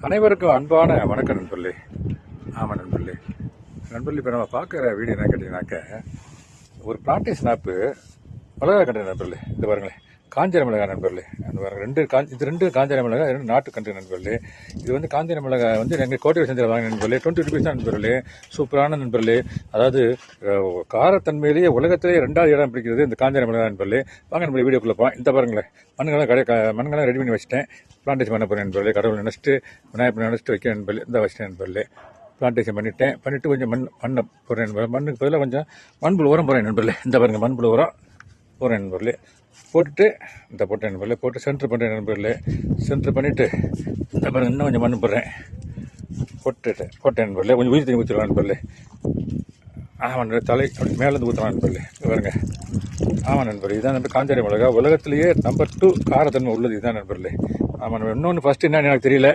அனைவருக்கும் அன்பான வணக்கம் நண்பர்களே. ஆமாம் நண்பர்களே, இப்போ நம்ம பார்க்குற வீடியோ என்ன கேட்டிங்கனாக்க, ஒரு பிளான்டேஷன் ஆப்பு மிளகா கண்டு நண்பர்களே. இந்த பாருங்களேன், காஞ்சன மிளகா நண்பர்களே. அந்த பாருங்க, ரெண்டு காஞ்சன மிளகா, 2 நாட்டு கண்டு நண்பர்களே. இது வந்து காஞ்சன மிளகா வந்து எங்கள் கோட்டை செஞ்சில் வாங்க நண்பர்களே. 20 rupees தான் நண்பர்களே. சூப்பரான நண்பர்களே. அதாவது காரத்தன்மையிலேயே உலகத்திலேயே 2வது இடம் பிடிக்கிறது இந்த காஞ்சன மிளகா நண்பர்களே. வாங்க நண்பர்களே, வீடியோக்குள்ளே போகலாம். இந்த பாருங்களேன், மண்ணுங்கள்லாம் ரெடி பண்ணி வச்சுட்டேன். பிளான்டேஷன் பண்ண போகிறேன் நண்பர்களே. கடவுள் நினச்சிட்டு விநாயகர் நினச்சிட்டு வைக்க நண்பர்களே. இந்த வச்சிட்டேன் நண்பர்களே. பிளான்டேஷன் பண்ணிவிட்டு கொஞ்சம் மண்ணை போடுறேன் நண்பர்களே. மண்ணுக்கு பதிலாக கொஞ்சம் மண்புழு உரம் போடுறேன் நண்பர்களே. இந்த பாருங்கள், மண்புழு உரம் போடுறேன் நண்பர்களே. போட்டுட்டு இந்த போட்டேன் நண்பர்களே. போட்டு சென்ட்ரு பண்ணுறேன் நண்பர்களே. சென்ட்ரு பண்ணிவிட்டு இந்த பாருங்கள், இன்னும் கொஞ்சம் மண் போடுறேன். போட்டேன் நண்பர்களே. கொஞ்சம் உயிர் தண்ணி ஊற்றிடுவேன் நண்பர்களே. ஆமாம், தலை அப்படி மேலேருந்து ஊற்றலாம் நண்பர்களே. பாருங்க, ஆமாம் நண்பர்களே, இதுதான் நண்பர் காஞ்சன மிளகா. உலகத்திலேயே நம்பர் 2 காரத்தன்மை உள்ளது இதுதான் நண்பர்களே. ஆமாம் நண்பர். இன்னொன்று ஃபஸ்ட்டு என்னன்னு எனக்கு தெரியல.